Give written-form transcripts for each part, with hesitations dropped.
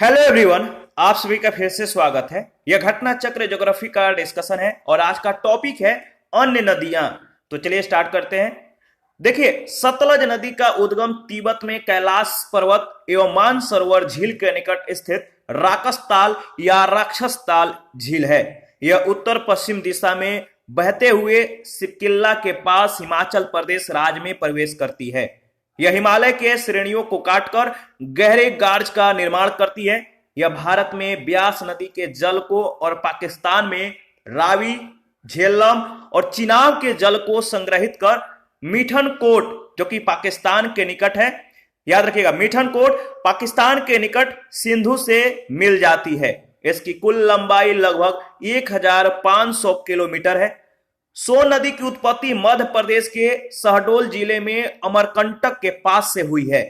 Hello everyone, आप सभी का फिर से स्वागत है। यह घटना चक्र ज्योग्राफी का डिस्कशन है और आज का टॉपिक है अन्य नदियां। तो चलिए स्टार्ट करते हैं। देखिए, सतलज नदी का उद्गम तिब्बत में कैलाश पर्वत एवं मानसरोवर झील के निकट स्थित राकसताल या राक्षसताल झील है। यह उत्तर पश्चिम दिशा में बहते हुए सिपकिल्ला के पास हिमाचल प्रदेश राज्य में प्रवेश करती है। यह हिमालय के श्रेणियों को काटकर गहरे गार्ज का निर्माण करती है। यह भारत में ब्यास नदी के जल को और पाकिस्तान में रावी, झेलम और चिनाब के जल को संग्रहित कर मिठनकोट, जो कि पाकिस्तान के निकट है, याद रखिएगा, मिठनकोट पाकिस्तान के निकट सिंधु से मिल जाती है। इसकी कुल लंबाई लगभग 1500 किलोमीटर है। सोन नदी की उत्पत्ति मध्य प्रदेश के शहडोल जिले में अमरकंटक के पास से हुई है।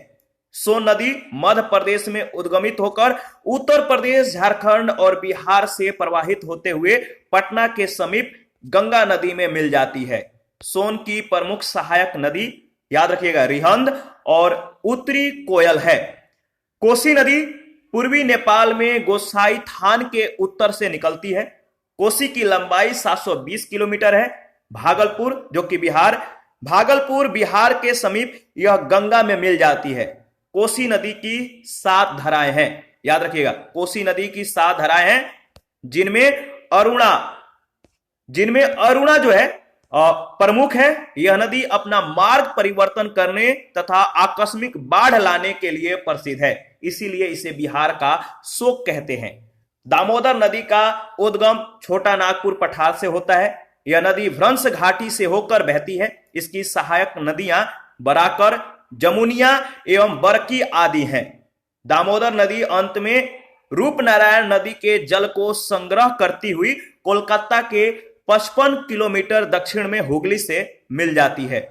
सोन नदी मध्य प्रदेश में उद्गमित होकर उत्तर प्रदेश, झारखंड और बिहार से प्रवाहित होते हुए पटना के समीप गंगा नदी में मिल जाती है। सोन की प्रमुख सहायक नदी, याद रखिएगा, रिहंद और उत्तरी कोयल है। कोसी नदी पूर्वी नेपाल में गोसाई थान के उत्तर से निकलती है। कोसी की लंबाई 720 किलोमीटर है। भागलपुर, जो कि भागलपुर बिहार के समीप यह गंगा में मिल जाती है। कोसी नदी की 7 धाराएं हैं, याद रखिएगा, कोसी नदी की 7 धाराएं हैं, जिनमें अरुणा जो है प्रमुख है। यह नदी अपना मार्ग परिवर्तन करने तथा आकस्मिक बाढ़ लाने के लिए प्रसिद्ध है, इसीलिए इसे बिहार का शोक कहते हैं। दामोदर नदी का उद्गम छोटा नागपुर पठार से होता है। यह नदी भ्रंश घाटी से होकर बहती है। इसकी सहायक नदियां बराकर, जमुनिया एवं बरकी आदि हैं। दामोदर नदी अंत में रूपनारायण नदी के जल को संग्रह करती हुई कोलकाता के 55 किलोमीटर दक्षिण में हुगली से मिल जाती है।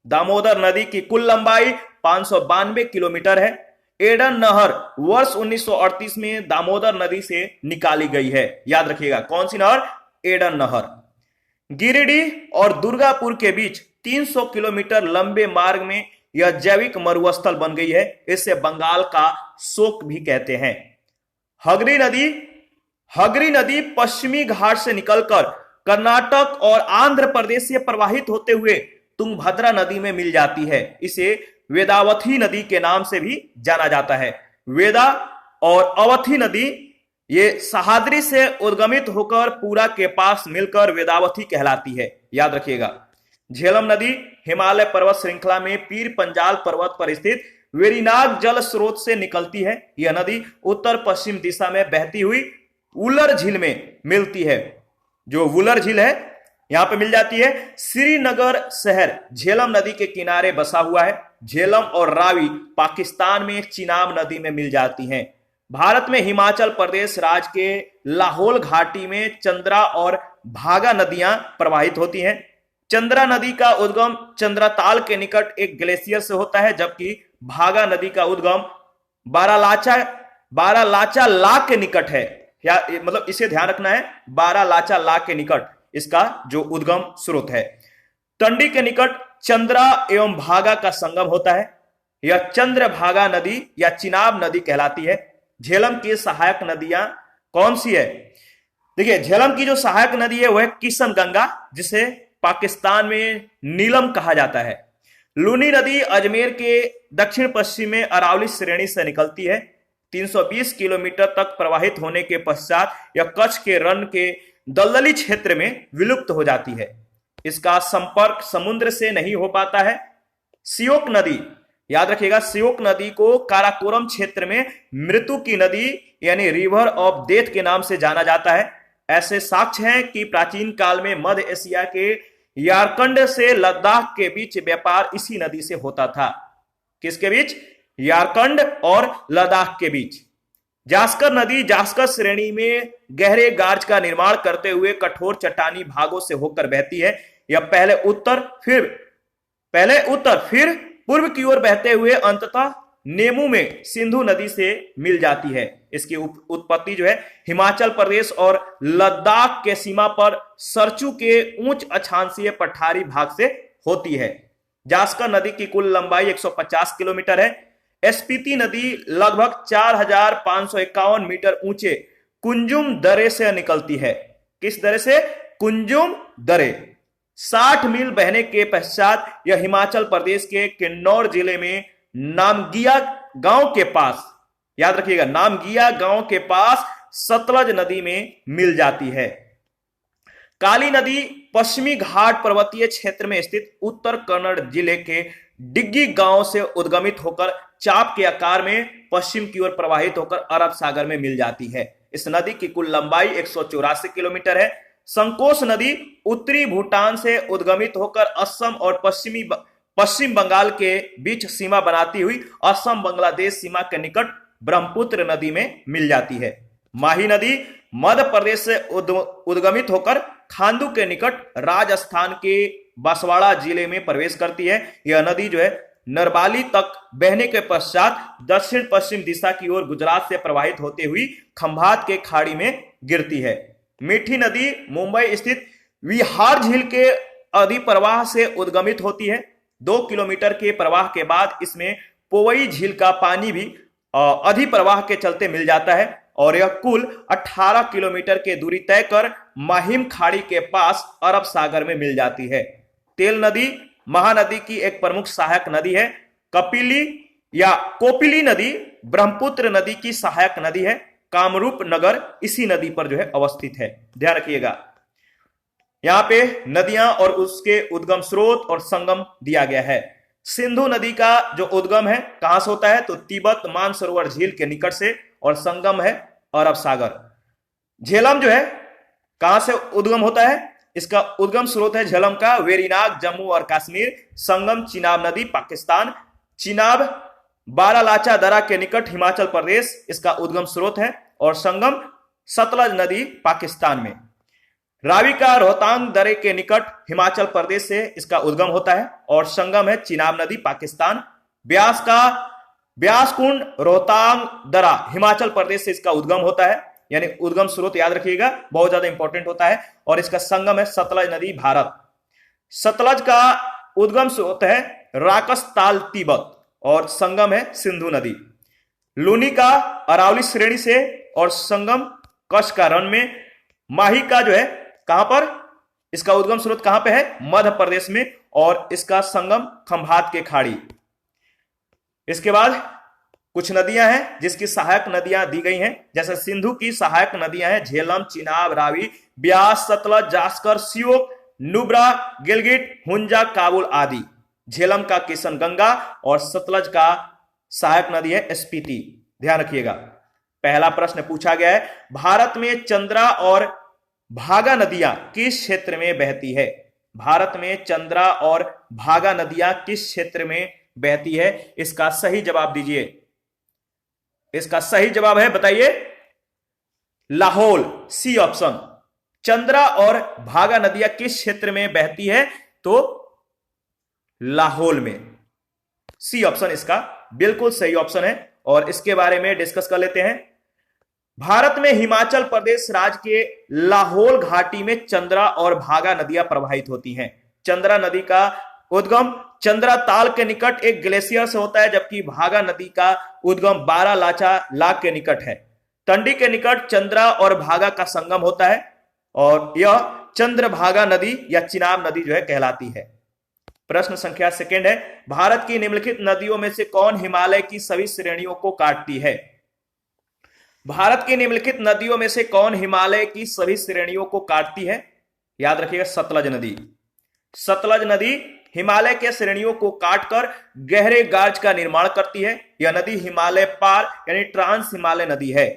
दामोदर नदी की कुल लंबाई 592 किलोमीटर है। एडन नहर वर्ष 1938 में दामोदर नदी से निकाली गई है, याद रखिएगा, कौन सी नहर? एडन नहर। गिरिडीह और दुर्गापुर के बीच 300 किलोमीटर लंबे मार्ग में यह जैविक मरुस्थल बन गई है। इसे बंगाल का शोक भी कहते हैं। हगरी नदी पश्चिमी घाट से निकलकर कर्नाटक और आंध्र प्रदेश से प्रवाहित होते हुए तुंगभद्रा नदी में मिल जाती है। इसे वेदावती नदी के नाम से भी जाना जाता है। वेदा और अवथी नदी ये सहाद्री से उद्गमित होकर पूरा के पास मिलकर वेदावती कहलाती है, याद रखिएगा। झेलम नदी हिमालय पर्वत श्रृंखला में पीर पंजाल पर्वत पर स्थित वेरीनाग जल स्रोत से निकलती है। यह नदी उत्तर पश्चिम दिशा में बहती हुई वुलर झील में मिलती है। जो वुलर झील है यहां पे मिल जाती है। श्रीनगर शहर झेलम नदी के किनारे बसा हुआ है। झेलम और रावी पाकिस्तान में चिनाब नदी में मिल जाती हैं। भारत में हिमाचल प्रदेश राज्य के लाहौल घाटी में चंद्रा और भागा नदियां प्रवाहित होती हैं। चंद्रा नदी का उद्गम चंद्रताल के निकट एक ग्लेशियर से होता है, जबकि भागा नदी का उद्गम बारालाचा लाक के निकट है। या मतलब इसे ध्यान रखना है, बारालाचा लाक के निकट इसका जो उद्गम स्रोत है। टंडी के निकट चंद्रा एवं भागा का संगम होता है। यह चंद्रभागा नदी या चिनाब नदी कहलाती है। झेलम की सहायक नदियां कौन सी है? देखिए, झेलम की जो सहायक नदी है वह किशन गंगा, जिसे पाकिस्तान में नीलम कहा जाता है। लूनी नदी अजमेर के दक्षिण पश्चिम में अरावली श्रेणी से निकलती है। 320 किलोमीटर तक प्रवाहित होने के पश्चात यह कच्छ के रण के दलदली क्षेत्र में विलुप्त हो जाती है। इसका संपर्क समुद्र से नहीं हो पाता है। सियोक नदी, याद रखिएगा, सियोक नदी को काराकोरम क्षेत्र में मृत्यु की नदी यानी रिवर ऑफ डेथ के नाम से जाना जाता है। ऐसे साक्ष्य हैं कि प्राचीन काल में मध्य एशिया के यारकंड से लद्दाख के बीच व्यापार इसी नदी से होता था। किसके बीच? यारकंड और लद्दाख के बीच। जास्कर नदी जास्कर श्रेणी में गहरे गार्ज का निर्माण करते हुए कठोर चट्टानी भागों से होकर बहती है। यह पहले उत्तर फिर पूर्व की ओर बहते हुए अंततः नेमू में सिंधु नदी से मिल जाती है। इसकी उत्पत्ति जो है हिमाचल प्रदेश और लद्दाख के सीमा पर सरचू के उच्च अक्षांशीय पठारी भाग से होती है। जास्कर नदी की कुल लंबाई 150 किलोमीटर है। स्पीति नदी लगभग 4,551 मीटर ऊंचे कुंजुम दरे से निकलती है। किस दरे से? कुंजुम दरे। 60 मील बहने के पश्चात यह हिमाचल प्रदेश के किन्नौर जिले में नामगिया गांव के पास, याद रखिएगा, नामगिया गांव के पास सतलज नदी में मिल जाती है। काली नदी पश्चिमी घाट पर्वतीय क्षेत्र में स्थित उत्तर कन्नड़ जिले के डिग्गी गांव से उद्गमित होकर चाप के आकार में पश्चिम की ओर प्रवाहित होकर अरब सागर में मिल जाती है। इस नदी की कुल लंबाई 184 किलोमीटर है। संकोश नदी उत्तरी भूटान से उद्गमित होकर असम और पश्चिम बंगाल के बीच सीमा बनाती हुई असम बांग्लादेश सीमा के निकट ब्रह्मपुत्र नदी में मिल जाती है। माही नदी मध्य प्रदेश से उद्गमित होकर खांडू के निकट राजस्थान के बांसवाड़ा जिले में प्रवेश करती है। यह नदी जो है नरबाली तक बहने के पश्चात दक्षिण पश्चिम दिशा की ओर गुजरात से प्रवाहित होते हुई खंभात के खाड़ी में गिरती है। मीठी नदी मुंबई स्थित विहार झील के अधिप्रवाह से उद्गमित होती है। 2 किलोमीटर के प्रवाह के बाद इसमें पोवई झील का पानी भी अधिप्रवाह के चलते मिल जाता है और यह कुल 18 किलोमीटर की दूरी तय कर माहिम खाड़ी के पास अरब सागर में मिल जाती है। तेल नदी महानदी की एक प्रमुख सहायक नदी है। कपिली या कोपिली नदी ब्रह्मपुत्र नदी की सहायक नदी है। कामरूप नगर इसी नदी पर जो है अवस्थित है। ध्यान रखिएगा, यहां पे नदियां और उसके उद्गम स्रोत और संगम दिया गया है। सिंधु नदी का जो उद्गम है कहां से होता है? तो तिब्बत मानसरोवर झील के निकट से और संगम है अरब सागर। झेलम जो है कहां से उद्गम होता है? इसका उद्गम स्रोत है झेलम का वेरीनाग जम्मू और कश्मीर। संगम चिनाब नदी पाकिस्तान। चिनाब बारालाचा दरा के निकट हिमाचल प्रदेश इसका उद्गम स्रोत है और संगम सतलज नदी पाकिस्तान में। रावी का रोहतांग दरे के निकट हिमाचल प्रदेश से इसका उद्गम होता है और संगम है चिनाब नदी पाकिस्तान। ब्यास कुंड रोहतांग दरा हिमाचल प्रदेश से इसका उद्गम होता है, यानी उद्गम स्रोत याद रखिएगा, बहुत ज्यादा इंपॉर्टेंट होता है। और इसका संगम है सतलज नदी भारत। सतलज का उद्गम स्रोत है राकसताल तिब्बत और संगम है सिंधु नदी। लूनी का अरावली श्रेणी से और संगम कच्छ का रण में। माही का जो है कहां पर? इसका उद्गम स्रोत कहां पे है? मध्य प्रदेश में और इसका संगम खंभात के खाड़ी। इसके बाद कुछ नदियां हैं जिसकी सहायक नदियां दी गई हैं, जैसे सिंधु की सहायक नदियां हैं झेलम, चिनाब, रावी, ब्यास, सतलज, जास्कर, श्योक, नुब्रा, गिलगिट, हुंजा, काबुल आदि। झेलम का किशनगंगा और सतलज का सहायक नदी है स्पीति। ध्यान रखिएगा, पहला प्रश्न पूछा गया है, भारत में चंद्रा और भागा नदियां किस क्षेत्र में बहती है? भारत में चंद्रा और भागा नदियां किस क्षेत्र में बहती है? इसका सही जवाब दीजिए। इसका सही जवाब है, बताइए, लाहौल, सी ऑप्शन। चंद्रा और भागा नदियां किस क्षेत्र में बहती है? तो लाहौल में। सी ऑप्शन इसका बिल्कुल सही ऑप्शन है और इसके बारे में डिस्कस कर लेते हैं। भारत में हिमाचल प्रदेश राज्य के लाहौल घाटी में चंद्रा और भागा नदियां प्रवाहित होती हैं। चंद्रा नदी का उद्गम चंद्रा ताल के निकट एक ग्लेशियर से होता है, जबकि भागा नदी का उद्गम बारालाचा लाग के निकट है। टंडी के निकट चंद्रा और भागा का संगम होता है और यह चंद्रभागा नदी या चिनाब नदी जो है कहलाती है। प्रश्न संख्या सेकंड है, भारत की निम्नलिखित नदियों में से कौन हिमालय की सभी श्रेणियों को काटती है? भारत की निम्नलिखित नदियों में से कौन हिमालय की सभी श्रेणियों को काटती है? याद रखिएगा, सतलज नदी। सतलज नदी हिमालय के श्रेणियों को काटकर गहरे गार्ज का निर्माण करती है। यह नदी हिमालय पार यानी ट्रांस हिमालय नदी है।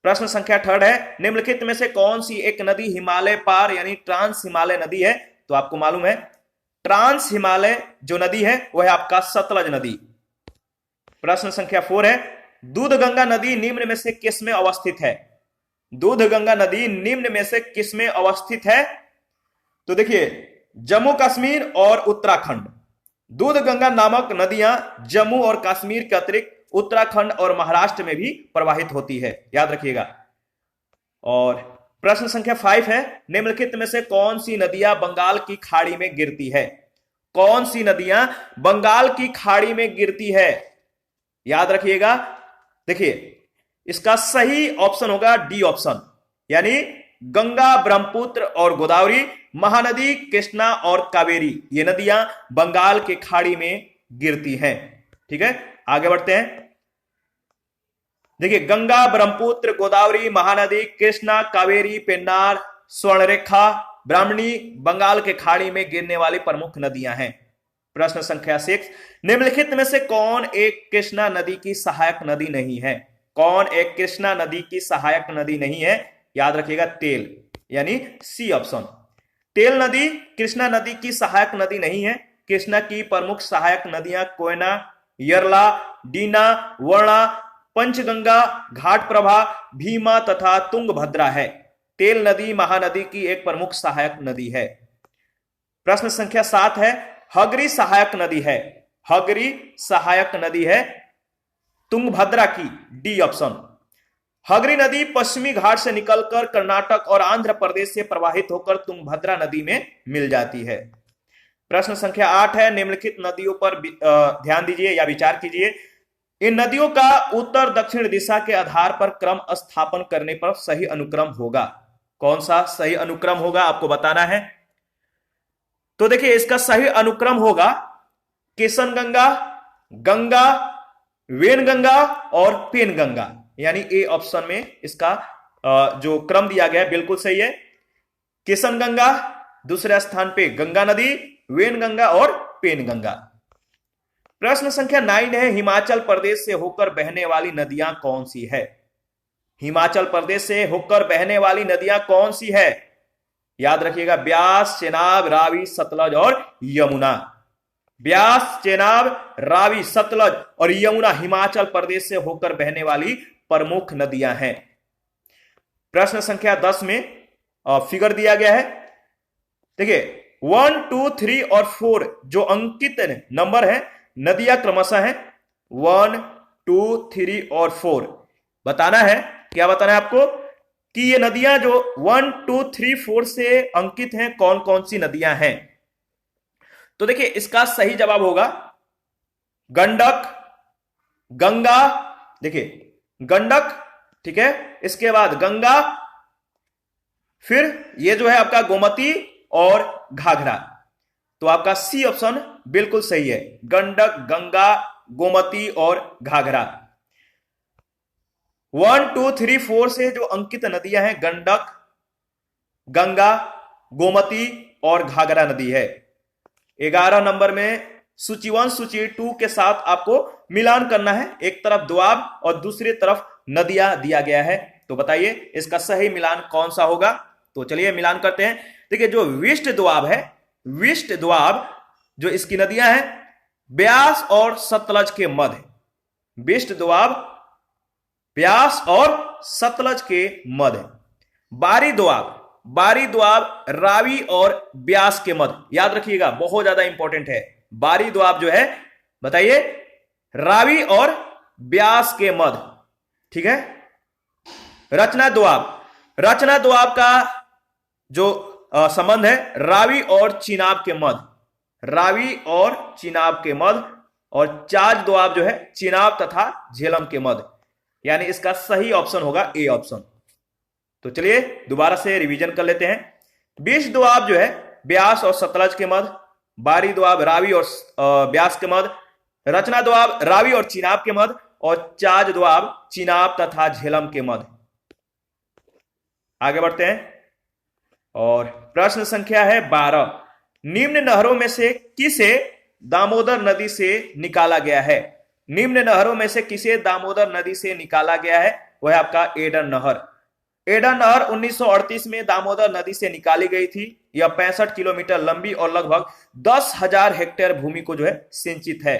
प्रश्न संख्या थर्ड है, निम्नलिखित में से कौन सी एक नदी हिमालय पार यानी ट्रांस हिमालय नदी है? तो आपको मालूम है ट्रांस हिमालय जो नदी है वह है आपका सतलज नदी। प्रश्न संख्या 4 है, दूधगंगा नदी निम्न में से किस में अवस्थित है? दूधगंगा नदी निम्न में से किस में अवस्थित है? तो देखिए, जम्मू कश्मीर और उत्तराखंड। दूधगंगा नामक नदियां जम्मू और कश्मीर के अतिरिक्त उत्तराखंड और महाराष्ट्र में भी प्रवाहित होती है, याद रखिएगा। और प्रश्न संख्या 5 है, निम्नलिखित में से कौन सी नदियां बंगाल की खाड़ी में गिरती है? कौन सी नदियां बंगाल की खाड़ी में गिरती है? याद रखिएगा। देखिए इसका सही ऑप्शन होगा डी ऑप्शन, यानी गंगा, ब्रह्मपुत्र और गोदावरी, महानदी कृष्णा और कावेरी, ये नदियां बंगाल के खाड़ी में गिरती हैं। ठीक है, आगे बढ़ते हैं। देखिए गंगा, ब्रह्मपुत्र, गोदावरी, महानदी कृष्णा, कावेरी, पेन्नार, स्वर्णरेखा, ब्राह्मणी बंगाल के खाड़ी में गिरने वाली प्रमुख नदियां हैं। प्रश्न संख्या 6, निम्नलिखित में से कौन एक कृष्णा नदी की सहायक नदी नहीं है? कौन एक कृष्णा नदी की सहायक नदी नहीं है? याद रखिएगा तेल, यानी सी ऑप्शन। तेल नदी कृष्णा नदी की सहायक नदी नहीं है। कृष्णा की प्रमुख सहायक नदियां कोयना, यरला, डीना, वर्णा, पंचगंगा, घाटप्रभा, भीमा तथा तुंगभद्रा है। तेल नदी महानदी की एक प्रमुख सहायक नदी है। प्रश्न संख्या 7 है, हगरी सहायक नदी है। हगरी सहायक नदी है तुंगभद्रा की, डी ऑप्शन। हगरी नदी पश्चिमी घाट से निकलकर कर्नाटक और आंध्र प्रदेश से प्रवाहित होकर तुंगभद्रा नदी में मिल जाती है। प्रश्न संख्या 8 है, निम्नलिखित नदियों पर ध्यान दीजिए या विचार कीजिए। इन नदियों का उत्तर दक्षिण दिशा के आधार पर क्रम स्थापन करने पर सही अनुक्रम होगा। कौन सा सही अनुक्रम होगा आपको बताना है। तो देखिए इसका सही अनुक्रम होगा किशनगंगा, गंगा, वेनगंगा और पेनगंगा, यानी ए ऑप्शन में इसका जो क्रम दिया गया है बिल्कुल सही है। किशनगंगा, दूसरे स्थान पे गंगा नदी, वेनगंगा और पेनगंगा। प्रश्न संख्या 9 है, हिमाचल प्रदेश से होकर बहने वाली नदियां कौन सी है? हिमाचल प्रदेश से होकर बहने वाली नदियां कौन सी है? याद रखिएगा ब्यास, चेनाब, रावी, सतलज और यमुना। ब्यास, चेनाब, रावी, सतलज और यमुना हिमाचल प्रदेश से होकर बहने वाली प्रमुख नदियां हैं। प्रश्न संख्या 10 में फिगर दिया गया है। देखिए 1, 2, 3 और 4 जो अंकित नंबर है, नदियां क्रमशः हैं 1, 2, 3 और 4। बताना है, क्या बताना है आपको कि ये नदियां जो 1, 2, 3, 4 से अंकित हैं कौन कौन सी नदियां हैं। तो देखिए इसका सही जवाब होगा गंडक, गंगा, देखिए गंडक, ठीक है, इसके बाद गंगा, फिर ये जो है आपका गोमती और घाघरा। तो आपका सी ऑप्शन बिल्कुल सही है, गंडक, गंगा, गोमती और घाघरा। 1, 2, 3, 4 से जो अंकित नदियां हैं गंडक, गंगा, गोमती और घाघरा नदी है। 11 नंबर में सूची 1 सूची 2 के साथ आपको मिलान करना है। एक तरफ दोआब और दूसरी तरफ नदियां दिया गया है। तो बताइए इसका सही मिलान कौन सा होगा। तो चलिए मिलान करते हैं। देखिए जो विष्ट दोआब है, विष्ट दोआब जो इसकी नदियां हैं ब्यास और सतलज के मध्य, विष्ट दोआब ब्यास और सतलज के मध्य। बारी दोआब, बारी दोआब रावी और ब्यास के मध्य। याद रखिएगा बहुत ज्यादा इंपॉर्टेंट है। बारी दोआब जो है बताइए रावी और ब्यास के मध्य, ठीक है। रचना दोआब, रचना दोआब का जो संबंध है रावी और चिनाब के मध्य, रावी और चिनाब के मध्य। और चाज दोआब जो है चिनाब तथा झेलम के मध्य, यानी इसका सही ऑप्शन होगा ए ऑप्शन। तो चलिए दोबारा से रिवीजन कर लेते हैं। विष दोआब जो है ब्यास और सतलज के मध्य, बारी दोआब रावी और ब्यास के मध्य, रचना दोआब रावी और चिनाब के मध्य और चाज दोआब चिनाब तथा झेलम के मध्य। आगे बढ़ते हैं और प्रश्न संख्या है 12। निम्न नहरों में से किसे दामोदर नदी से निकाला गया है? निम्न नहरों में से किसे दामोदर नदी से निकाला गया है? वह आपका एडर नहर। एडर नहर 1938 में दामोदर नदी से निकाली गई थी। यह 65 किलोमीटर लंबी और लगभग 10,000 हेक्टेयर भूमि को जो है सिंचित है।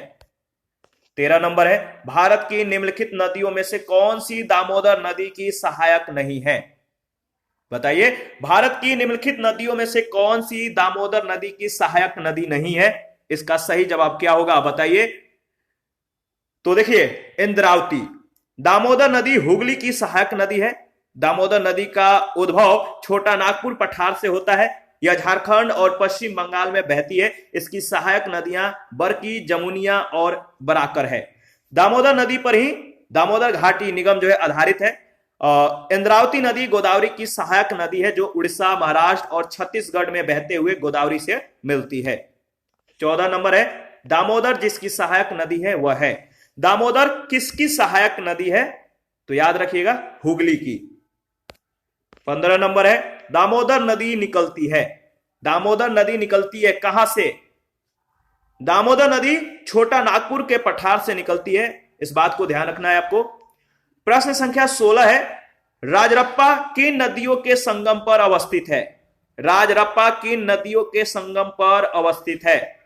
13 नंबर है, भारत की निम्नलिखित नदियों में से कौन सी दामोदर नदी की सहायक नहीं है? बताइए भारत की निम्नलिखित नदियों में से कौन सी दामोदर नदी की सहायक नदी नहीं है? इसका सही जवाब क्या होगा बताइए। तो देखिए इंद्रावती, दामोदर नदी हुगली की सहायक नदी है। दामोदर नदी का उद्भव छोटा नागपुर पठार से होता है। यह झारखंड और पश्चिम बंगाल में बहती है। इसकी सहायक नदियां बरकी, जमुनिया और बराकर है। दामोदर नदी पर ही दामोदर घाटी निगम जो है आधारित है। इंद्रावती नदी गोदावरी की सहायक नदी है जो उड़ीसा, महाराष्ट्र और छत्तीसगढ़ में बहते हुए गोदावरी से मिलती है। 14 नंबर है दामोदर जिसकी सहायक नदी है वह है। दामोदर किसकी सहायक नदी है? तो याद रखिएगा हुगली की। 15 नंबर है दामोदर नदी निकलती है। दामोदर नदी निकलती है कहां से? दामोदर नदी छोटा नागपुर के पठार से निकलती है, इस बात को ध्यान रखना है आपको। प्रश्न संख्या 16 है राजरप्पा किन नदियों के संगम पर अवस्थित है? राजरप्पा किन नदियों के संगम पर अवस्थित है?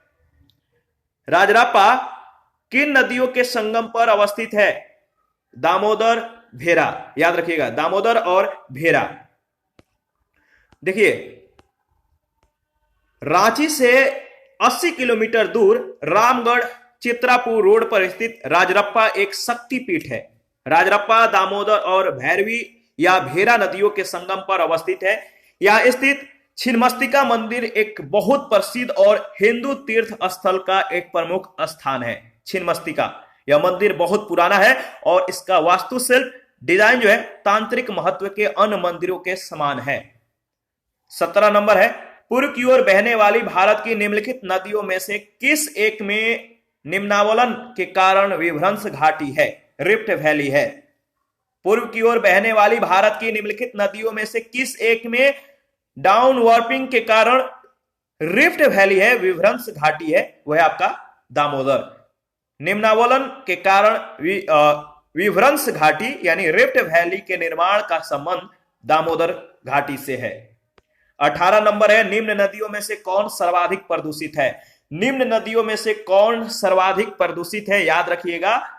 राजरप्पा किन नदियों के संगम पर अवस्थित है? दामोदर, भेरा, याद रखिएगा दामोदर और भेरा। देखिए रांची से 80 किलोमीटर दूर रामगढ़ चित्रापुर रोड पर स्थित राजरप्पा एक शक्तिपीठ है। राजरप्पा दामोदर और भैरवी या भेरा नदियों के संगम पर अवस्थित है। यहां स्थित छिन्नमस्तिका मंदिर एक बहुत प्रसिद्ध और हिंदू तीर्थ स्थल का एक प्रमुख स्थान है। छिन्नमस्तिका यह मंदिर बहुत पुराना है और इसका वास्तुशिल्प डिजाइन जो है तांत्रिक महत्व के अन्य मंदिरों के समान है। 17 नंबर है पूर्व की ओर बहने वाली भारत की निम्नलिखित नदियों में से किस एक में निम्नावलन के कारण विभ्रंश घाटी है? रिफ्ट वैली है। पूर्व की ओर बहने वाली भारत की निम्नलिखित नदियों में से किस एक में डाउन वार्पिंग के कारण रिफ्ट वैली है, विभ्रंश घाटी है? वह आपका दामोदर। निम्नावलन के कारण विभ्रंश घाटी यानी रिफ्ट वैली के निर्माण का संबंध दामोदर घाटी से है। 18 नंबर है निम्न नदियों में से कौन सर्वाधिक प्रदूषित है? निम्न नदियों में से कौन सर्वाधिक प्रदूषित है? याद रखिएगा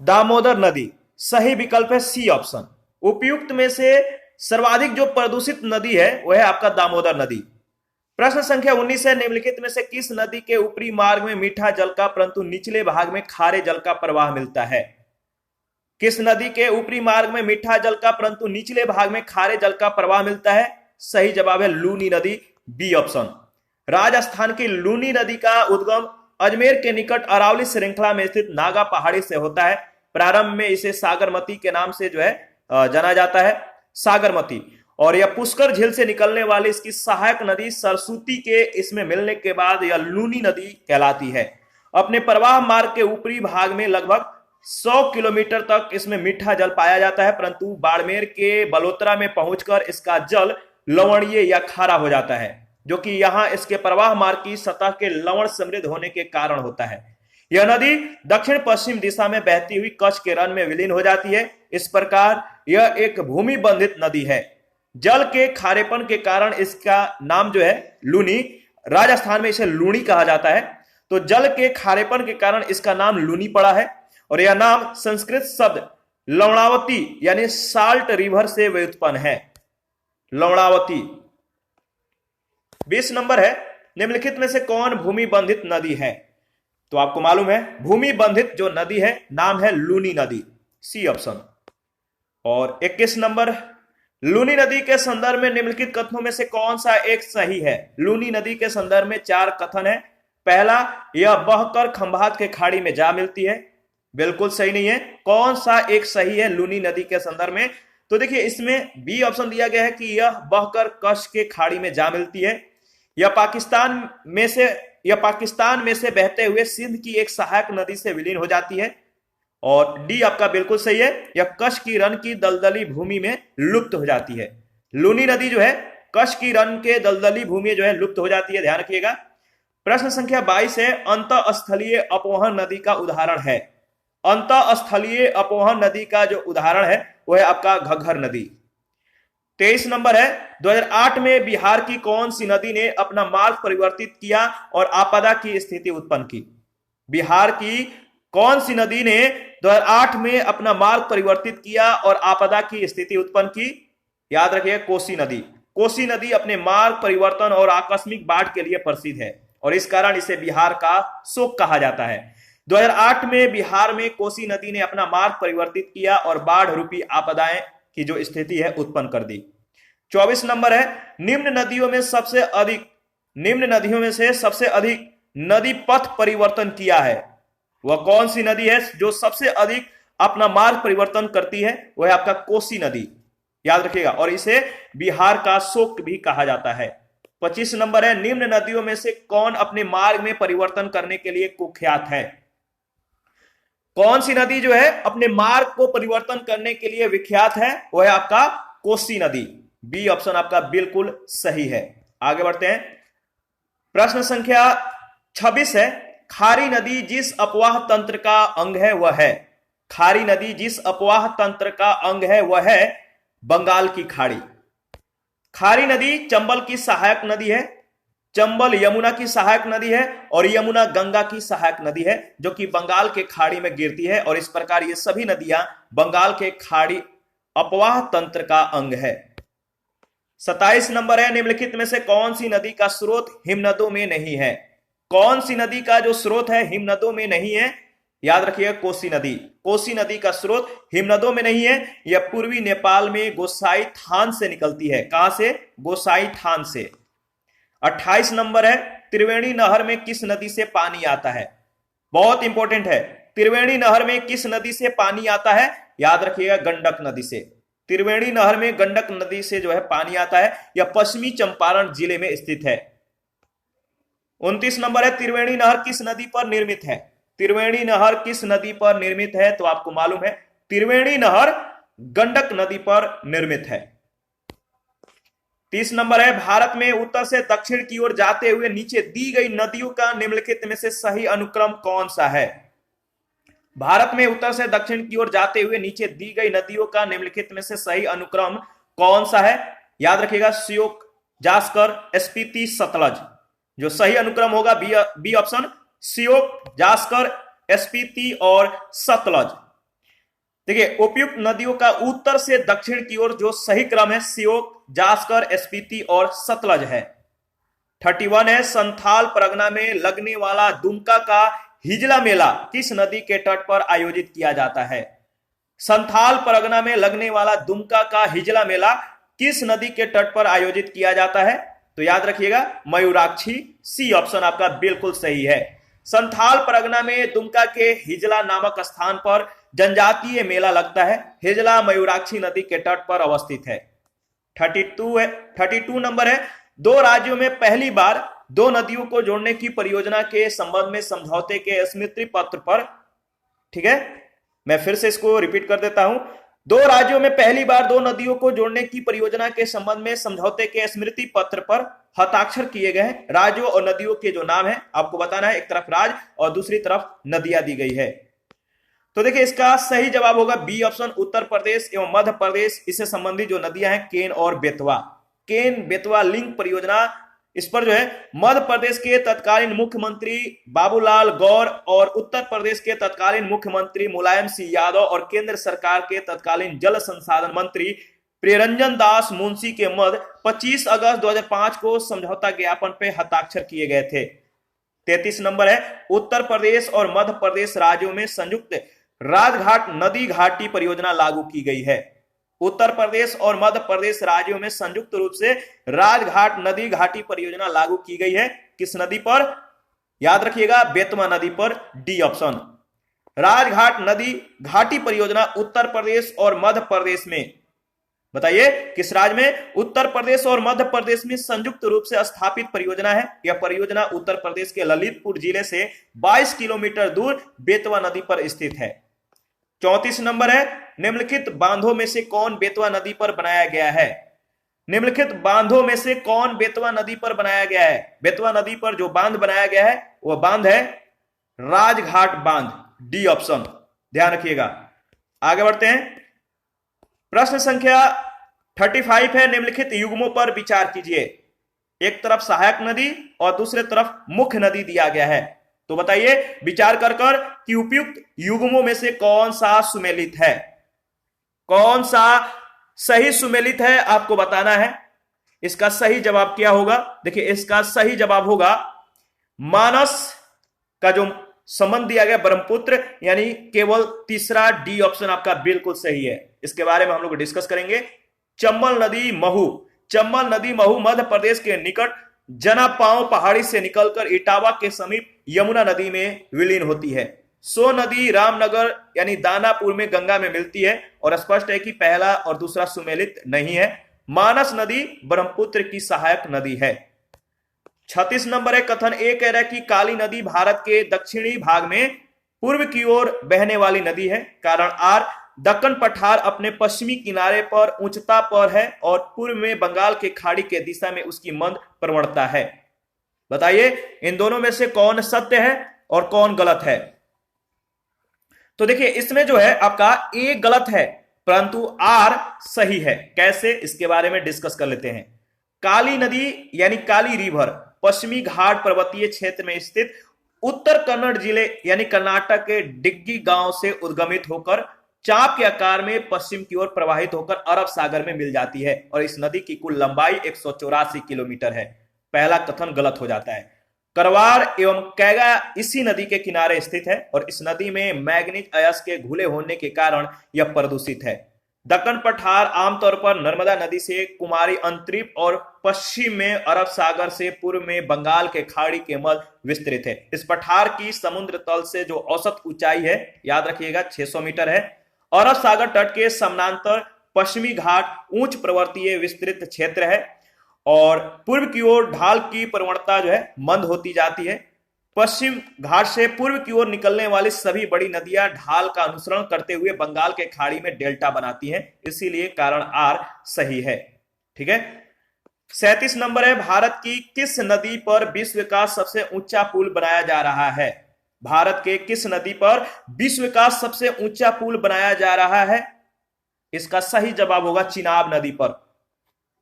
दामोदर नदी। सही विकल्प है सी ऑप्शन। उपयुक्त में से सर्वाधिक जो प्रदूषित नदी है वह है आपका दामोदर नदी। प्रश्न संख्या 19 है निम्नलिखित में से किस नदी के ऊपरी मार्ग में मीठा जल का परंतु निचले भाग में खारे जल का प्रवाह मिलता है? किस नदी के ऊपरी मार्ग में मीठा जल का परंतु निचले भाग में खारे जल का प्रवाह मिलता है? सही जवाब है लूनी नदी, बी ऑप्शन। राजस्थान की लूनी नदी का उद्गम अजमेर के निकट अरावली श्रृंखला में स्थित नागा पहाड़ी से होता है। प्रारंभ में इसे सागरमती के नाम से जो है जाना जाता है, सागरमती। और यह पुष्कर झील से निकलने वाली इसकी सहायक नदी सरस्वती के इसमें मिलने के बाद यह लूनी नदी कहलाती है। अपने प्रवाह मार्ग के ऊपरी भाग में लगभग 100 किलोमीटर तक इसमें मीठा जल पाया जाता है, परंतु बाड़मेर के बलोत्रा में पहुंचकर इसका जल लवणीय या खारा हो जाता है, जो कि यहां इसके प्रवाह मार्ग की सतह के लवण समृद्ध होने के कारण होता है। यह नदी दक्षिण पश्चिम दिशा में बहती हुई कच्छ के रण में विलीन हो जाती है। इस प्रकार यह एक भूमि बंधित नदी है। जल के खारेपन के कारण इसका नाम जो है लूनी, राजस्थान में इसे लूनी कहा जाता है। तो जल के खारेपन के कारण इसका नाम लूनी पड़ा है और यह नाम संस्कृत शब्द लवणावती यानी साल्ट रिवर से व्युत्पन्न है, लवणावती। 20 नंबर है निम्नलिखित में से कौन भूमि बंधित नदी है? तो आपको मालूम है भूमि बंधित जो नदी है नाम है लूनी नदी, सी ऑप्शन। और 21 नंबर लूनी नदी के संदर्भ में निम्नलिखित कथनों में से कौन सा एक सही है? लूनी नदी के संदर्भ में 4 कथन है। पहला, यह बहकर खंभात के खाड़ी में जा मिलती है, बिल्कुल सही नहीं है। कौन सा एक सही है लूनी नदी के संदर्भ में? तो देखिए इसमें बी ऑप्शन दिया गया है कि यह बहकर कच्छ के खाड़ी में जा मिलती है। यह पाकिस्तान में से बहते हुए सिंध की एक सहायक नदी से विलीन हो जाती है। और डी आपका बिल्कुल सही है, यह कच्छ की रण की दलदली भूमि में लुप्त हो जाती है। लूनी नदी जो है कच्छ की रण के दलदली भूमि जो है लुप्त हो जाती है, ध्यान रखिएगा। प्रश्न संख्या 22 है अंतःस्थलीय अपवहन नदी का उदाहरण है। अंतःस्थलीय अपवहन नदी का जो उदाहरण है वह है आपका घग्घर नदी। 23 नंबर है 2008 में बिहार की कौन सी नदी ने अपना मार्ग परिवर्तित किया और आपदा की स्थिति उत्पन्न की? बिहार की कौन सी नदी ने 2008 में अपना मार्ग परिवर्तित किया और आपदा की स्थिति उत्पन्न की? याद रखिए कोसी नदी। कोसी नदी अपने मार्ग परिवर्तन और आकस्मिक बाढ़ के लिए प्रसिद्ध है और इस कारण इसे बिहार का शोक कहा जाता है। 2008 में बिहार में कोसी नदी ने अपना मार्ग परिवर्तित किया और बाढ़ रूपी आपदाएं की जो स्थिति है उत्पन्न कर दी। 24 नंबर है निम्न नदियों में से सबसे अधिक नदी पथ परिवर्तन किया है। वह कौन सी नदी है जो सबसे अधिक अपना मार्ग परिवर्तन करती है? वह है आपका कोसी नदी, याद रखिएगा। और इसे बिहार का शोक भी कहा जाता है। 25 नंबर है, निम्न नदियों में से कौन अपने मार्ग में परिवर्तन करने के लिए कुख्यात है? कौन सी नदी जो है अपने मार्ग को परिवर्तन करने के लिए विख्यात है? वह है आपका कोसी नदी। बी ऑप्शन आपका बिल्कुल सही है। आगे बढ़ते हैं, प्रश्न संख्या 26 है, खारी नदी जिस अपवाह तंत्र का अंग है वह है? खारी नदी जिस अपवाह तंत्र का अंग है वह है बंगाल की खाड़ी। खारी नदी चंबल की सहायक नदी है, चंबल यमुना की सहायक नदी है और यमुना गंगा की सहायक नदी है जो कि बंगाल के खाड़ी में गिरती है। और इस प्रकार ये सभी नदियां बंगाल के खाड़ी अपवाह तंत्र का अंग है। 27 नंबर है, निम्नलिखित में से कौन सी नदी का स्रोत हिमनदों में नहीं है? कौन सी नदी का जो स्रोत है हिमनदों में नहीं है? याद रखिएगा, कोसी नदी। कोसी नदी का स्रोत हिमनदों में नहीं है। यह पूर्वी नेपाल में गोसाई थान से निकलती है। कहां से? गोसाई थान से। 28 नंबर है, त्रिवेणी नहर में किस नदी से पानी आता है? बहुत इंपॉर्टेंट है, त्रिवेणी नहर में किस नदी से पानी आता है? याद रखिएगा, गंडक नदी से। त्रिवेणी नहर में गंडक नदी से जो है पानी आता है। यह पश्चिमी चंपारण जिले में स्थित है। 29 नंबर है, त्रिवेणी नहर किस नदी पर निर्मित है? त्रिवेणी नहर किस नदी पर निर्मित है? तो आपको मालूम है, त्रिवेणी नहर गंडक नदी पर निर्मित है। 30 नंबर है, भारत में उत्तर से दक्षिण की ओर जाते हुए नीचे दी गई नदियों का निम्नलिखित में से सही अनुक्रम कौन सा है? भारत में उत्तर से दक्षिण की ओर जाते हुए नीचे दी गई नदियों का निम्नलिखित में से सही अनुक्रम कौन सा है? याद रखिएगा, श्योक, जास्कर, स्पीति, सतलज। जो सही अनुक्रम होगा बी ऑप्शन, श्योक, जास्कर, स्पीति और सतलज। देखिए, उपयुक्त नदियों का उत्तर से दक्षिण की ओर जो सही क्रम है श्योक, जास्कर, स्पीति और सतलज है। 31 है, संथाल परगना में लगने वाला दुमका का हिजला मेला किस नदी के तट पर आयोजित किया जाता है? संथाल परगना में लगने वाला दुमका का हिजला मेला किस नदी के तट पर आयोजित किया जाता है? तो याद रखिएगा, मयूराक्षी। सी ऑप्शन आपका बिल्कुल सही है। संथाल परगना में दुमका के हिजला नामक स्थान पर जनजातीय मेला लगता है। हिजला मयूराक्षी नदी के तट पर अवस्थित है। 32 नंबर है, दो राज्यों में पहली बार दो नदियों को जोड़ने की परियोजना के संबंध में समझौते के स्मृति पत्र पर, ठीक है, मैं फिर से इसको रिपीट कर देता हूं, दो राज्यों में पहली बार दो नदियों को जोड़ने की परियोजना के संबंध में समझौते के स्मृति पत्र पर हस्ताक्षर किए गए हैं। राज्यों और नदियों के जो नाम है आपको बताना है, एक तरफ राज्य और दूसरी तरफ नदियां दी गई है। तो देखिए, इसका सही जवाब होगा बी ऑप्शन, उत्तर प्रदेश एवं मध्य प्रदेश। इससे संबंधित जो नदियां हैं केन और बेतवा। केन बेतवा लिंक परियोजना, इस पर जो है मध्य प्रदेश के तत्कालीन मुख्यमंत्री बाबूलाल गौर और उत्तर प्रदेश के तत्कालीन मुख्यमंत्री मुलायम सिंह यादव और केंद्र सरकार के तत्कालीन जल संसाधन मंत्री प्रियरंजन दास मुंशी के मध्य 25 अगस्त 2005 को समझौता ज्ञापन पे हस्ताक्षर किए गए थे। 33 नंबर है, उत्तर प्रदेश और मध्य प्रदेश राज्यों में संयुक्त राजघाट नदी घाटी परियोजना लागू की गई है। उत्तर प्रदेश और मध्य प्रदेश राज्यों में संयुक्त रूप से राजघाट नदी घाटी परियोजना लागू की गई है। किस नदी पर? याद रखिएगा, बेतवा नदी पर। D option. राजघाट नदी घाटी परियोजना उत्तर प्रदेश और मध्य प्रदेश में, बताइए किस राज्य में? उत्तर प्रदेश और मध्य प्रदेश में संयुक्त रूप से स्थापित परियोजना है। यह परियोजना उत्तर प्रदेश के ललितपुर जिले से 22 किलोमीटर दूर बेतवा नदी पर स्थित है। 34 नंबर है, निम्नलिखित बांधों में से कौन बेतवा नदी पर बनाया गया है? निम्नलिखित बांधों में से कौन बेतवा नदी पर बनाया गया है? बेतवा नदी पर जो बांध बनाया गया है वह बांध है राजघाट बांध। डी ऑप्शन, ध्यान रखिएगा। आगे बढ़ते हैं, प्रश्न संख्या 35 है, निम्नलिखित युग्मों पर विचार कीजिए। एक तरफ सहायक नदी और दूसरे तरफ मुख्य नदी दिया गया है। तो बताइए विचार कर कि उपयुक्त युग्मों में से कौन सा सुमेलित है? कौन सा सही सुमेलित है आपको बताना है। इसका सही जवाब क्या होगा? देखिए, इसका सही जवाब होगा मानस का जो संबंध दिया गया ब्रह्मपुत्र, यानी केवल तीसरा डी ऑप्शन आपका बिल्कुल सही है। इसके बारे में हम लोग डिस्कस करेंगे। चंबल नदी महू मध्य प्रदेश के निकट जनापांव पहाड़ी से निकलकर इटावा के समीप यमुना नदी में विलीन होती है। सो नदी रामनगर यानी दानापुर में गंगा में मिलती है और स्पष्ट है कि पहला और दूसरा सुमेलित नहीं है। मानस नदी ब्रह्मपुत्र की सहायक नदी है। 36 नंबर है, कथन ए कह रहा है कि काली नदी भारत के दक्षिणी भाग में पूर्व की ओर बहने वाली नदी है। कारण आर, दक्कन पठार अपने पश्चिमी किनारे पर ऊंचता पर है और पूर्व में बंगाल के खाड़ी के दिशा में उसकी मंद प्रवणता है। बताइए इन दोनों में से कौन सत्य है और कौन गलत है। तो देखिए इसमें जो है आपका ए गलत है परंतु आर सही है। कैसे, इसके बारे में डिस्कस कर लेते हैं। काली नदी यानी काली रिवर पश्चिमी घाट पर्वतीय क्षेत्र में स्थित उत्तर कन्नड़ जिले यानी कर्नाटक के डिग्गी गांव से उद्गमित होकर चाप के आकार में पश्चिम की ओर प्रवाहित होकर अरब सागर में मिल जाती है और इस नदी की कुल लंबाई 184 किलोमीटर है। पहला कथन गलत हो जाता है। करवार एवं कैगा इसी नदी के किनारे स्थित है और इस नदी में मैग्नीज अयस्क के घुले होने के कारण यह प्रदूषित है। दक्कन पठार आमतौर पर नर्मदा नदी से कुमारी अंतरिप और पश्चिम में अरब सागर से पूर्व में बंगाल के खाड़ी के मध्य विस्तृत है। इस पठार की समुद्र तल से जो औसत ऊंचाई है याद रखिएगा 600 मीटर है। अरब सागर तट के समानांतर पश्चिमी घाट उच्च पर्वतीय विस्तृत क्षेत्र है और पूर्व की ओर ढाल की प्रवणता जो है मंद होती जाती है। पश्चिम घाट से पूर्व की ओर निकलने वाली सभी बड़ी नदियां ढाल का अनुसरण करते हुए बंगाल के खाड़ी में डेल्टा बनाती हैं, इसीलिए कारण आर सही है। ठीक है। 37 नंबर है, भारत की किस नदी पर विश्व का सबसे ऊंचा पुल बनाया जा रहा है। भारत के किस नदी पर विश्व का सबसे ऊंचा पुल बनाया जा रहा है। इसका सही जवाब होगा चिनाब नदी पर।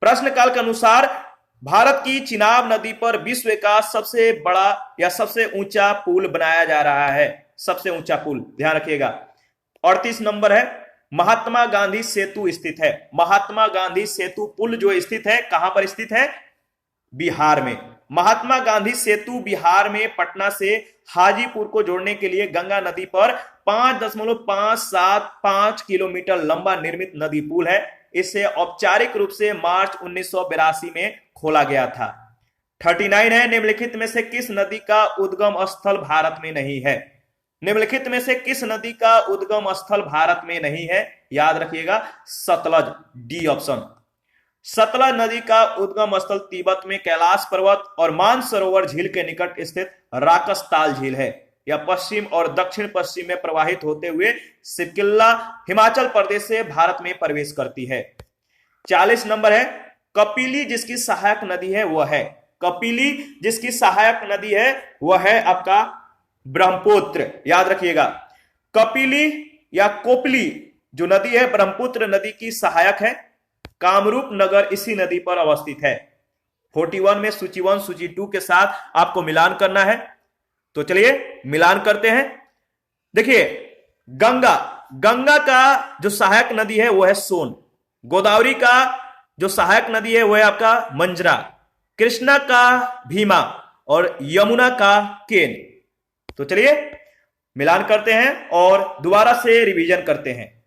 प्रश्न काल के अनुसार भारत की चिनाब नदी पर विश्व का सबसे बड़ा या सबसे ऊंचा पुल बनाया जा रहा है। सबसे ऊंचा पुल ध्यान रखिएगा। 38 नंबर है, महात्मा गांधी सेतु स्थित है। महात्मा गांधी सेतु पुल जो स्थित है कहां पर स्थित है, बिहार में। महात्मा गांधी सेतु बिहार में पटना से हाजीपुर को जोड़ने के लिए गंगा नदी पर 5.575 किलोमीटर लंबा निर्मित नदी पुल है। इसे औपचारिक रूप से मार्च 1982 में खोला गया था। 39 है, निम्नलिखित में से किस नदी का उद्गम स्थल भारत में नहीं है। निम्नलिखित में से किस नदी का उद्गम स्थल भारत में नहीं है, याद रखिएगा सतलज, डी ऑप्शन। सतलज नदी का उद्गम स्थल तिब्बत में कैलाश पर्वत और मानसरोवर झील के निकट स्थित राकसताल झील है। यह पश्चिम और दक्षिण पश्चिम में प्रवाहित होते हुए सिपकिल्ला हिमाचल प्रदेश से भारत में प्रवेश करती है। 40 नंबर है, कपिली जिसकी सहायक नदी है वह है। कपिली जिसकी सहायक नदी है वह है आपका ब्रह्मपुत्र, याद रखिएगा। कपिली या कोपली जो नदी है ब्रह्मपुत्र नदी की सहायक है। कामरूप नगर इसी नदी पर अवस्थित है। 41 में सूची 1 सूची 2 के साथ आपको मिलान करना है, तो चलिए मिलान करते हैं। देखिए गंगा, गंगा का जो सहायक नदी है वो है सोन। गोदावरी का जो सहायक नदी है वो है आपका मंजरा। कृष्णा का भीमा और यमुना का केन। तो चलिए मिलान करते हैं और दोबारा से रिवीजन करते हैं।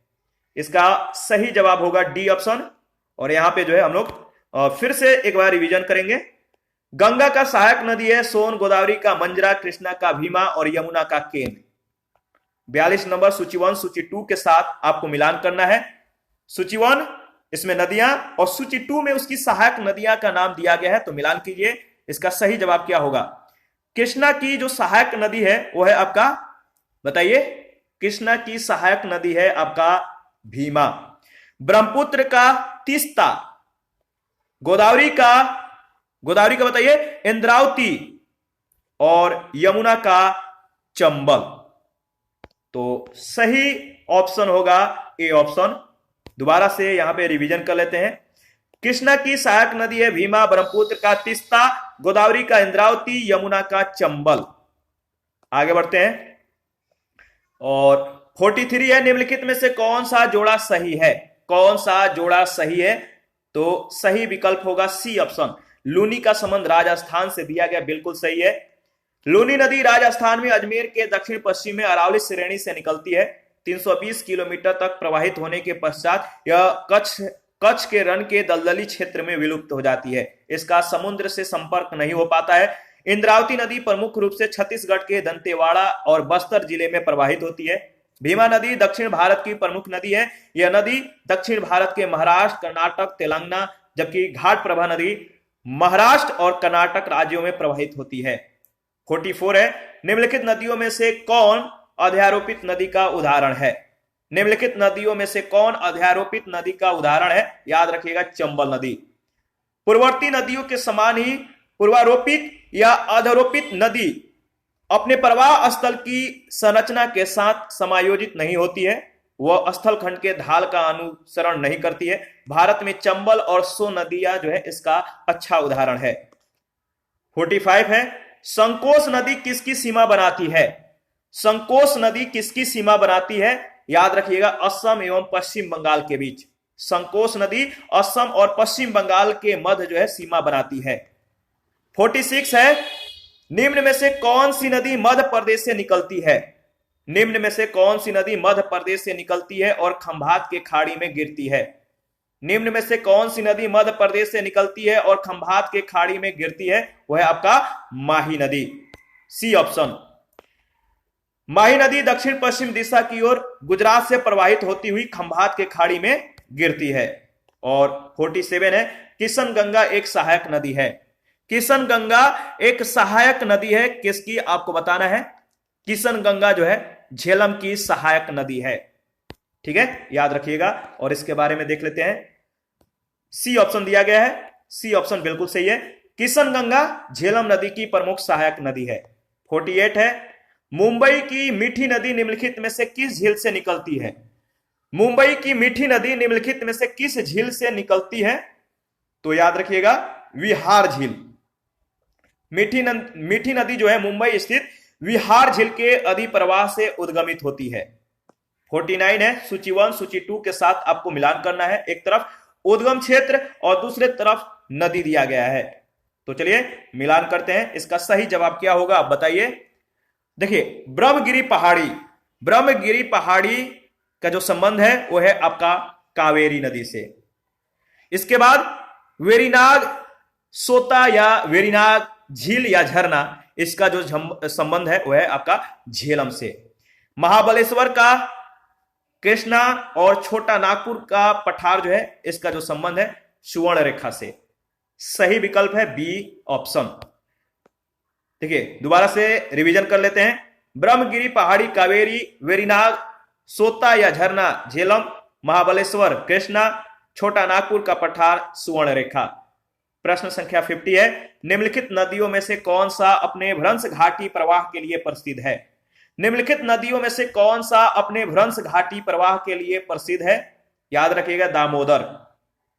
इसका सही जवाब होगा डी ऑप्शन। और यहां पे जो है हम लोग फिर से एक बार रिवीजन करेंगे। गंगा का सहायक नदी है सोन, गोदावरी का मंजरा, कृष्णा का भीमा और यमुना का केन। 42 नंबर सूची 1 सूची 2 के साथ आपको मिलान करना है। सूची 1 इसमें नदियां और सूची 2 में उसकी सहायक नदियां का नाम दिया गया है, तो मिलान कीजिए। इसका सही जवाब क्या होगा। कृष्णा की जो सहायक नदी है वो है आपका, बताइए, कृष्णा की सहायक नदी है आपका भीमा। ब्रह्मपुत्र का तीस्ता, गोदावरी का बताइए इंद्रावती और यमुना का चंबल। तो सही ऑप्शन होगा ए ऑप्शन। दोबारा से यहां पे रिवीजन कर लेते हैं। कृष्णा की सहायक नदी है भीमा, ब्रह्मपुत्र का तीस्ता, गोदावरी का इंद्रावती, यमुना का चंबल। आगे बढ़ते हैं। और 43 है, निम्नलिखित में से कौन सा जोड़ा सही है। कौन सा जोड़ा सही है, तो सही विकल्प होगा सी ऑप्शन। लूनी का संबंध राजस्थान से दिया गया, बिल्कुल सही है। लूनी नदी राजस्थान में अजमेर के दक्षिण पश्चिम में अरावली श्रेणी से निकलती है। 320 किलोमीटर तक प्रवाहित होने के पश्चात यह कच्छ के रण के दलदली क्षेत्र में विलुप्त हो जाती है। इसका समुद्र से संपर्क नहीं हो पाता है। इंद्रावती नदी प्रमुख रूप से छत्तीसगढ़ के दंतेवाड़ा और बस्तर जिले में प्रवाहित होती है। भीमा नदी दक्षिण भारत की प्रमुख नदी है। यह नदी दक्षिण भारत के महाराष्ट्र, कर्नाटक, तेलंगाना, जबकि घाटप्रभा नदी महाराष्ट्र और कर्नाटक राज्यों में प्रवाहित होती है। 44 है, निम्नलिखित नदियों में से कौन अध्यारोपित नदी का उदाहरण है? निम्नलिखित नदियों में से कौन अध्यारोपित नदी का उदाहरण है? याद रखिएगा, चंबल नदी। पूर्ववर्ती नदियों के समान ही पूर्वारोपित या अध्यारोपित नदी अपने प्रवाह स्थल की संरचना के साथ समायोजित नहीं होती है। वह स्थल खंड के ढाल का अनुसरण नहीं करती है। भारत में चंबल और सो नदियां जो है इसका अच्छा उदाहरण है। 45 है, संकोच नदी किसकी सीमा बनाती है? संकोच नदी किसकी सीमा बनाती है? याद रखिएगा, असम एवं पश्चिम बंगाल के बीच। संकोच नदी असम और पश्चिम बंगाल के मध्य जो है सीमा बनाती है। 46 है, निम्न में से कौन सी नदी मध्य प्रदेश से निकलती है? निम्न में से कौन सी नदी मध्य प्रदेश से निकलती है और खंभात के खाड़ी में गिरती है? निम्न में से कौन सी नदी मध्य प्रदेश से निकलती है और खंभात के खाड़ी में गिरती है? वह है आपका माही नदी, सी ऑप्शन। माही नदी दक्षिण पश्चिम दिशा की ओर गुजरात से प्रवाहित होती हुई खंभात के खाड़ी में गिरती है। और 47 है, किशन गंगा एक सहायक नदी है। किशन गंगा एक सहायक नदी है, किसकी आपको बताना है। किशन गंगा जो है झेलम की सहायक नदी है। ठीक है, याद रखिएगा। और इसके बारे में देख लेते हैं, सी ऑप्शन दिया गया है, सी ऑप्शन बिल्कुल सही है। किशन गंगा झेलम नदी की प्रमुख सहायक नदी है। 48 है, मुंबई की मीठी नदी निम्नलिखित में से किस झील से निकलती है? मुंबई की मीठी नदी निम्नलिखित में से किस झील से निकलती है? तो याद रखिएगा, विहार झील। मीठी नदी जो है मुंबई स्थित विहार झील के अधिप्रवाह से उद्गमित होती है। 49 है, सूची 1 सूची 2 के साथ आपको मिलान करना है। एक तरफ उद्गम क्षेत्र और दूसरे तरफ नदी दिया गया है। तो चलिए मिलान करते हैं। इसका सही जवाब क्या होगा आप बताइए। देखिए, ब्रह्मगिरी पहाड़ी का जो संबंध है वो है आपका कावेरी नदी से। इसके बाद वेरीनाग सोता या वेरीनाग झील या झरना, इसका जो संबंध है वो है आपका झेलम से। महाबलेश्वर का कृष्णा और छोटा नागपुर का पठार जो है इसका जो संबंध है सुवर्ण रेखा से। सही विकल्प है बी ऑप्शन। देखिए दोबारा से रिवीजन कर लेते हैं। ब्रह्मगिरी पहाड़ी कावेरी, वेरीनाग सोता या झरना झेलम, महाबलेश्वर कृष्णा, छोटा नागपुर का पठार सुवर्ण रेखा। प्रश्न संख्या 50 है, निम्नलिखित नदियों में से कौन सा अपने भ्रंश घाटी प्रवाह के लिए प्रसिद्ध है? निम्नलिखित नदियों में से कौन सा अपने भ्रंश घाटी प्रवाह के लिए प्रसिद्ध है? याद रखिएगा, दामोदर।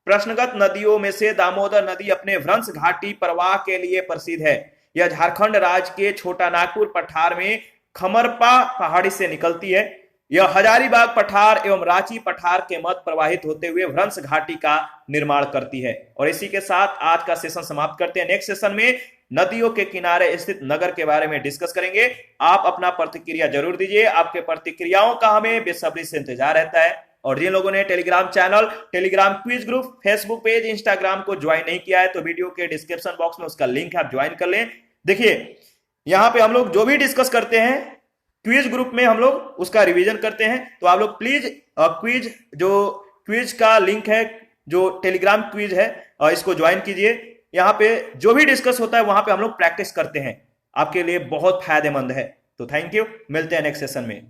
प्रश्नगत नदियों में से दामोदर नदी अपने भ्रंश घाटी प्रवाह के लिए प्रसिद्ध है। यह झारखंड राज्य के छोटा नागपुर पठार में खमरपा पहाड़ी से निकलती है। यह हजारीबाग पठार एवं रांची पठार के मध्य प्रवाहित होते हुए भ्रंश घाटी का निर्माण करती है। और इसी के साथ आज का सेशन समाप्त करते हैं। नेक्स्ट सेशन में नदियों के किनारे स्थित नगर के बारे में डिस्कस करेंगे। आप अपना प्रतिक्रिया जरूर दीजिए। आपके प्रतिक्रियाओं का हमें बेसब्री से इंतजार रहता है। और जिन लोगों ने Telegram channel, Telegram quiz group, Facebook page, Instagram को ज्वाइन नहीं किया है तो वीडियो के डिस्क्रिप्शन बॉक्स में उसका लिंक है, आप ज्वाइन कर लें। देखिए यहां पे हम लोग जो भी डिस्कस करते हैं क्विज ग्रुप में हम लोग उसका रिवीजन करते हैं। तो आप लोग प्लीज क्विज का लिंक है, जो टेलीग्राम क्विज है, इसको ज्वाइन कीजिए। यहाँ पे जो भी डिस्कस होता है वहां पे हम लोग प्रैक्टिस करते हैं, आपके लिए बहुत फायदेमंद है। तो थैंक यू, मिलते हैं नेक्स्ट सेशन में।